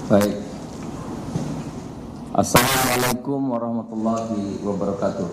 Baik. Assalamualaikum warahmatullahi wabarakatuh.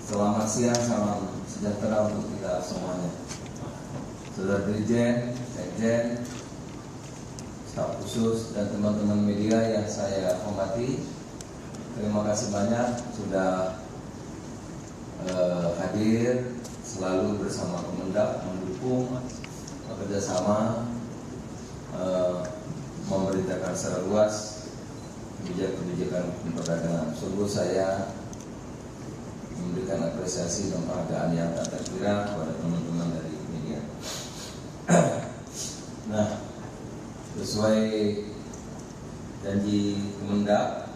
Selamat siang, salam sejahtera untuk kita semuanya. Saudara Dirjen, Sekjen, staf khusus dan teman-teman media yang saya hormati, terima kasih banyak sudah hadir selalu bersama Kemendak, mendukung bekerjasama memberitakan secara luas kebijakan perdagangan. Sungguh saya memberikan apresiasi dan penghargaan yang tak terkira kepada teman-teman dari media. Nah, sesuai janji Kemendak,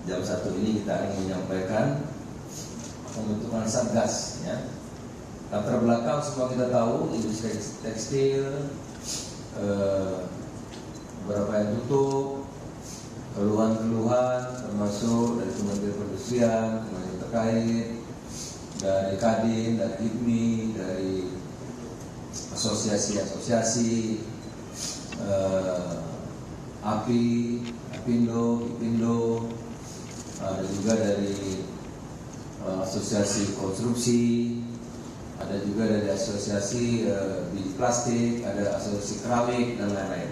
jam 1 ini kita akan menyampaikan pembentukan Satgas. Ya. Latar belakang semua kita tahu, industri tekstil, beberapa yang tutup, keluhan-keluhan termasuk dari Kementerian Perindustrian, kementerian terkait, dari Kadin, dari IPMI, dari asosiasi-asosiasi, API, Apindo, IPindo, ada juga dari asosiasi konstruksi, ada juga dari asosiasi biji plastik, ada asosiasi keramik dan lain-lain.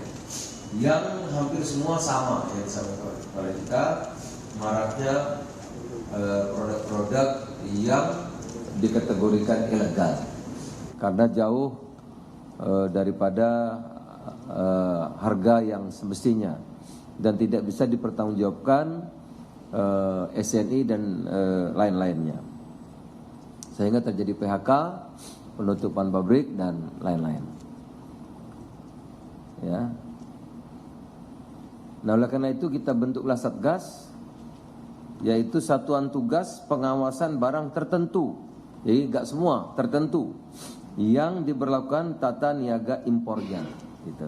Yang hampir semua sama yang disampaikan oleh kita, maraknya produk-produk yang dikategorikan ilegal karena jauh daripada harga yang semestinya dan tidak bisa dipertanggungjawabkan SNI dan lain-lainnya, sehingga terjadi PHK, penutupan pabrik dan lain-lain. Ya. Nah, oleh karena itu kita bentuklah Satgas, yaitu satuan tugas pengawasan barang tertentu, jadi enggak semua, tertentu yang diberlakukan tata niaga impornya. Gitu.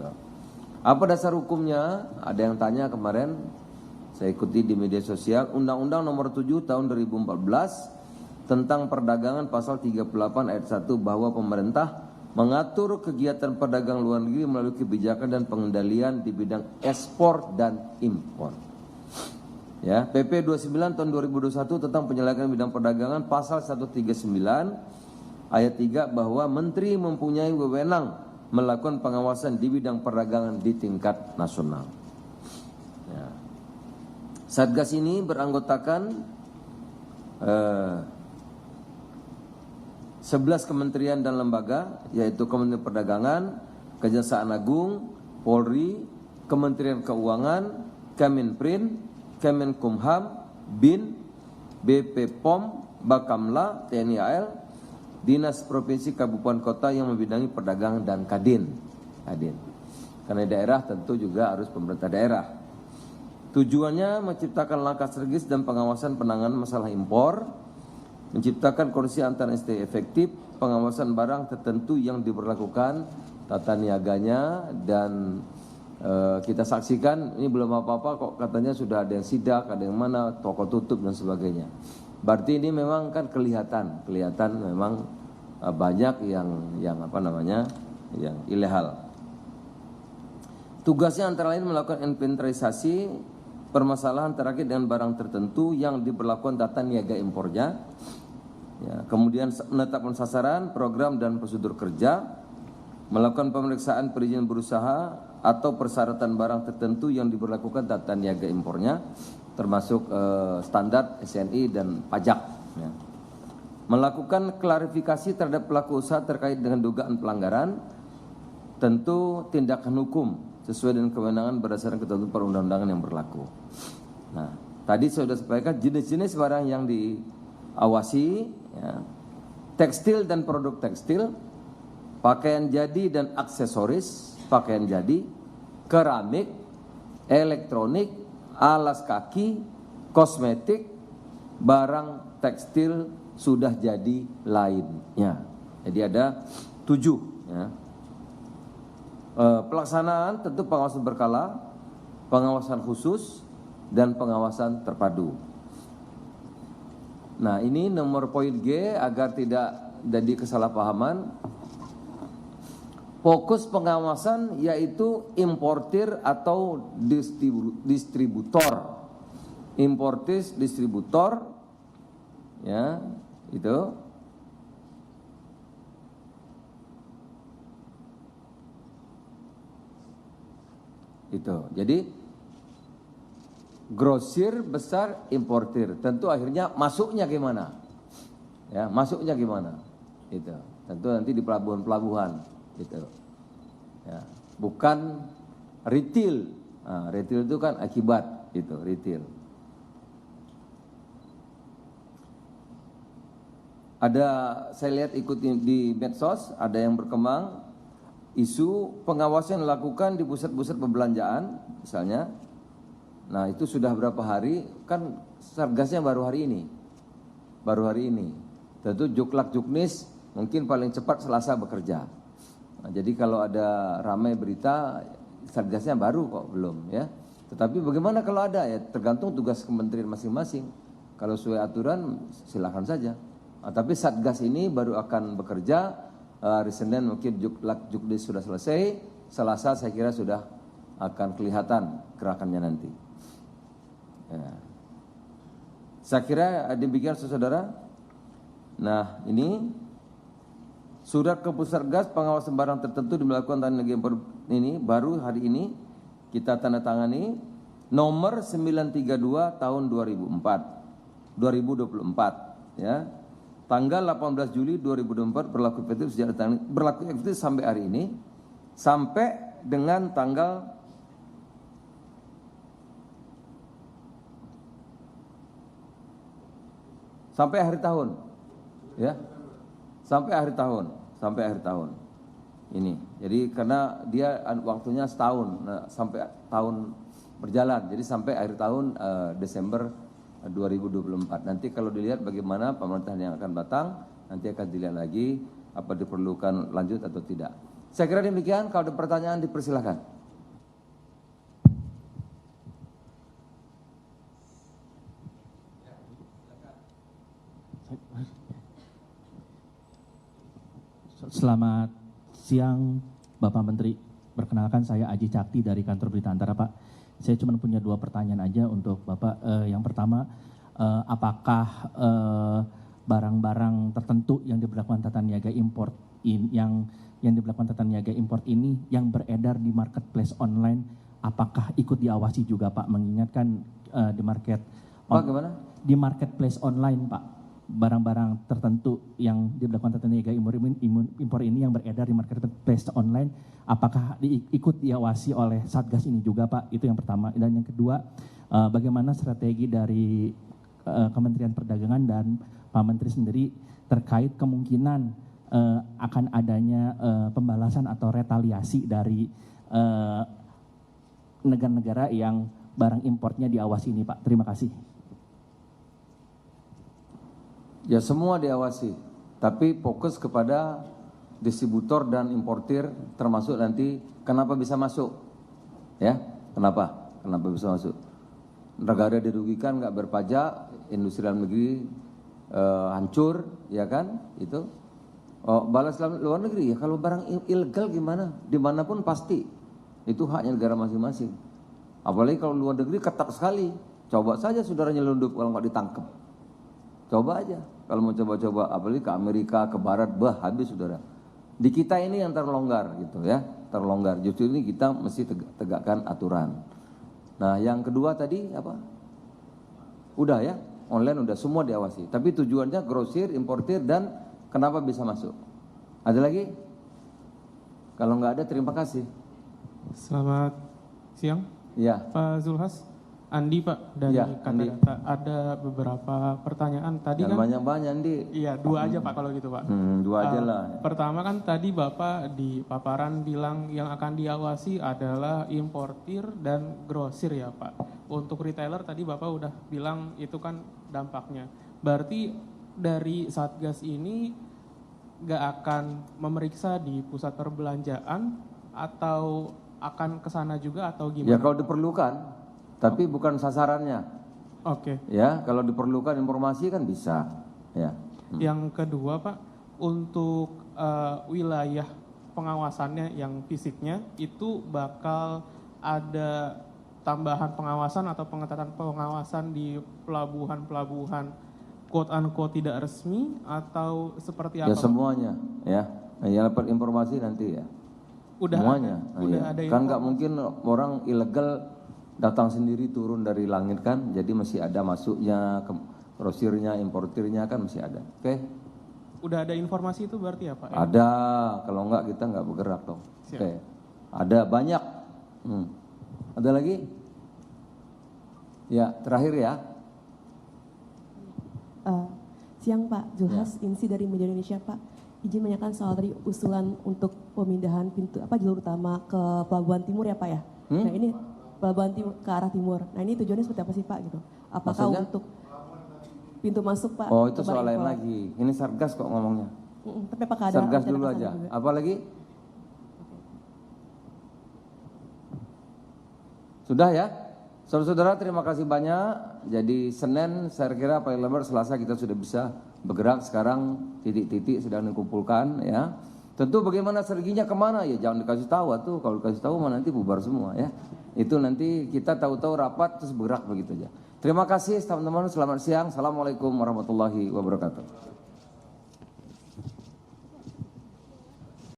Apa dasar hukumnya? Ada yang tanya kemarin, saya ikuti di media sosial, Undang-Undang Nomor 7 Tahun 2014 tentang perdagangan pasal 38 ayat 1 bahwa pemerintah mengatur kegiatan perdagangan luar negeri melalui kebijakan dan pengendalian di bidang ekspor dan impor. Ya, PP 29 tahun 2021 tentang penyelenggaraan bidang perdagangan pasal 139 ayat 3 bahwa menteri mempunyai wewenang melakukan pengawasan di bidang perdagangan di tingkat nasional. Ya. Satgas ini beranggotakan 11 kementerian dan lembaga, yaitu Kementerian Perdagangan, Kejaksaan Agung, Polri, Kementerian Keuangan, Kemenprin, Kemenkumham, BIN, BP POM, Bakamla, TNI AL, Dinas Provinsi Kabupaten Kota yang membidangi perdagangan dan Kadin. Karena daerah tentu juga harus pemerintah daerah. Tujuannya menciptakan langkah strategis dan pengawasan penanganan masalah impor, menciptakan kondisi antara ST efektif, pengawasan barang tertentu yang diberlakukan tata niaganya, dan kita saksikan ini belum apa-apa kok katanya sudah ada yang sidak, ada yang mana, toko tutup dan sebagainya. Berarti ini memang kan kelihatan memang banyak yang yang ilegal. Tugasnya antara lain melakukan inventarisasi permasalahan terkait dengan barang tertentu yang diberlakukan tata niaga impornya. Ya, kemudian menetapkan sasaran, program dan prosedur kerja, melakukan pemeriksaan perizinan berusaha atau persyaratan barang tertentu yang diberlakukan tata niaga impornya, termasuk standar SNI dan pajak. Ya. Melakukan klarifikasi terhadap pelaku usaha terkait dengan dugaan pelanggaran, tentu tindakan hukum sesuai dengan kewenangan berdasarkan ketentuan perundang-undangan yang berlaku. Nah, tadi saya sudah sampaikan jenis-jenis barang yang diawasi, ya, tekstil dan produk tekstil, pakaian jadi dan aksesoris pakaian jadi, keramik, elektronik, alas kaki, kosmetik, barang tekstil sudah jadi lainnya. Jadi ada 7. Ya. Pelaksanaan tentu pengawasan berkala, pengawasan khusus, dan pengawasan terpadu. Nah, ini nomor poin G agar tidak jadi kesalahpahaman. Fokus pengawasan yaitu importir atau distributor. Importir, distributor, ya, itu. Itu. Jadi grosir besar, importir. Tentu akhirnya masuknya gimana? Ya, masuknya gimana? Itu. Tentu nanti di pelabuhan-pelabuhan. Gitu. Ya, bukan retail. Nah, retail itu kan akibat, itu retail. Ada, saya lihat ikut di medsos, ada yang berkembang isu pengawasan yang dilakukan di pusat-pusat perbelanjaan, misalnya. Nah, itu sudah berapa hari? Kan Satgasnya baru hari ini. Tentu Juklak Juknis mungkin paling cepat Selasa bekerja. Nah, jadi kalau ada ramai berita, Satgasnya baru kok belum, ya. Tetapi bagaimana kalau ada, ya tergantung tugas kementerian masing-masing. Kalau sesuai aturan silakan saja. Nah, tapi Satgas ini baru akan bekerja hari Senin, mungkin Juklak Juknis sudah selesai. Selasa saya kira sudah akan kelihatan gerakannya nanti. Ya. Saya kira demikian saudara. Nah, ini surat ke Pusatgas pengawasan barang tertentu dilakukan tanda impor ini baru hari ini kita tanda tangani nomor 932 tahun 2024 ya. Tanggal 18 Juli 2024 berlaku efektif sampai hari ini sampai dengan tanggal sampai akhir tahun ya. Sampai akhir tahun ini. Jadi karena dia waktunya setahun, nah, sampai tahun berjalan. Jadi sampai akhir tahun Desember 2024. Nanti kalau dilihat bagaimana pemerintahan yang akan datang, nanti akan dilihat lagi apa diperlukan lanjut atau tidak. Saya kira demikian. Kalau ada pertanyaan dipersilakan. Selamat siang Bapak Menteri. Perkenalkan saya Aji Cakti dari kantor Berita Antara Pak. Saya cuma punya 2 pertanyaan aja untuk Bapak. Yang pertama, apakah barang-barang tertentu yang diberlakukan tata niaga import yang diberlakukan tata niaga import ini yang beredar di marketplace online, apakah ikut diawasi juga Pak? Mengingatkan di marketplace online Pak. Barang-barang tertentu yang dilakukan tata niaga impor ini yang beredar di marketplace online, apakah ikut diawasi oleh Satgas ini juga Pak? Itu yang pertama. Dan yang kedua, bagaimana strategi dari Kementerian Perdagangan dan Pak Menteri sendiri terkait kemungkinan akan adanya pembalasan atau retaliasi dari negara-negara yang barang importnya diawasi ini Pak? Terima kasih. Ya semua diawasi, tapi fokus kepada distributor dan importir, termasuk nanti kenapa bisa masuk, ya kenapa bisa masuk. Negara dirugikan, nggak berpajak, industri dalam negeri hancur, ya kan itu. Balas luar negeri ya, kalau barang ilegal gimana? Dimanapun pasti itu haknya negara masing-masing. Apalagi kalau luar negeri ketat sekali. Coba saja saudara nyelundup kalau nggak ditangkap. Coba aja. Kalau mau coba-coba, apalagi ke Amerika, ke Barat, habis saudara. Di kita ini yang terlonggar gitu ya, terlonggar. Justru ini kita mesti tegakkan aturan. Nah, yang kedua tadi apa? Udah ya, online udah semua diawasi. Tapi tujuannya grosir, importir dan kenapa bisa masuk? Ada lagi? Kalau nggak ada, terima kasih. Selamat siang. Ya. Pak Zulhas. Andi Pak dari Katadata. Ada beberapa pertanyaan tadi. Jangan kan banyak-banyak Andi. Iya 2 aja Pak kalau gitu Pak. 2 aja lah. Pertama kan tadi Bapak di paparan bilang yang akan diawasi adalah importir dan grosir ya Pak. Untuk retailer tadi Bapak udah bilang itu kan dampaknya. Berarti dari Satgas ini gak akan memeriksa di pusat perbelanjaan atau akan ke sana juga atau gimana? Ya kalau diperlukan. Tapi bukan sasarannya. Oke. Ya, kalau diperlukan informasi kan bisa. Ya. Yang kedua Pak, untuk wilayah pengawasannya yang fisiknya itu bakal ada tambahan pengawasan atau pengetatan pengawasan di pelabuhan-pelabuhan quote unquote tidak resmi atau seperti apa? Ya semuanya, ya. Yang dapat informasi nanti ya. Udah Semuanya. udah Iya. ada Kan nggak mungkin orang ilegal datang sendiri turun dari langit kan, jadi masih ada masuknya, grosirnya, importirnya kan masih ada. Oke? Udah ada informasi itu berarti ya Pak? Ya? Ada, kalau enggak kita nggak bergerak dong. Siap. Oke. Ada banyak. Ada lagi? Ya, terakhir ya. Siang Pak, Zulhas Insi dari Media Indonesia Pak. Izin menanyakan soal tadi usulan untuk pemindahan jalur utama ke Pelabuhan Timur ya Pak ya. Nah ini Pelabuhan Timur ke arah timur. Nah ini tujuannya seperti apa sih Pak gitu? Apakah Maksudnya? untuk pintu masuk Pak? Oh itu ke soal lain Impor? lagi. Ini Satgas kok ngomongnya. Tapi apakah ada Satgas rencana dulu ke sana aja. juga? Apa lagi? Sudah ya? Saudara-saudara terima kasih banyak. Jadi Senin saya kira paling lambat Selasa kita sudah bisa bergerak. Sekarang titik-titik sedang dikumpulkan ya. Tentu bagaimana strateginya kemana ya jangan dikasih tahu tuh. Kalau dikasih tahu mah nanti bubar semua ya. Itu nanti kita tahu-tahu rapat terus bergerak begitu aja. Terima kasih teman-teman. Selamat siang. Assalamualaikum warahmatullahi wabarakatuh.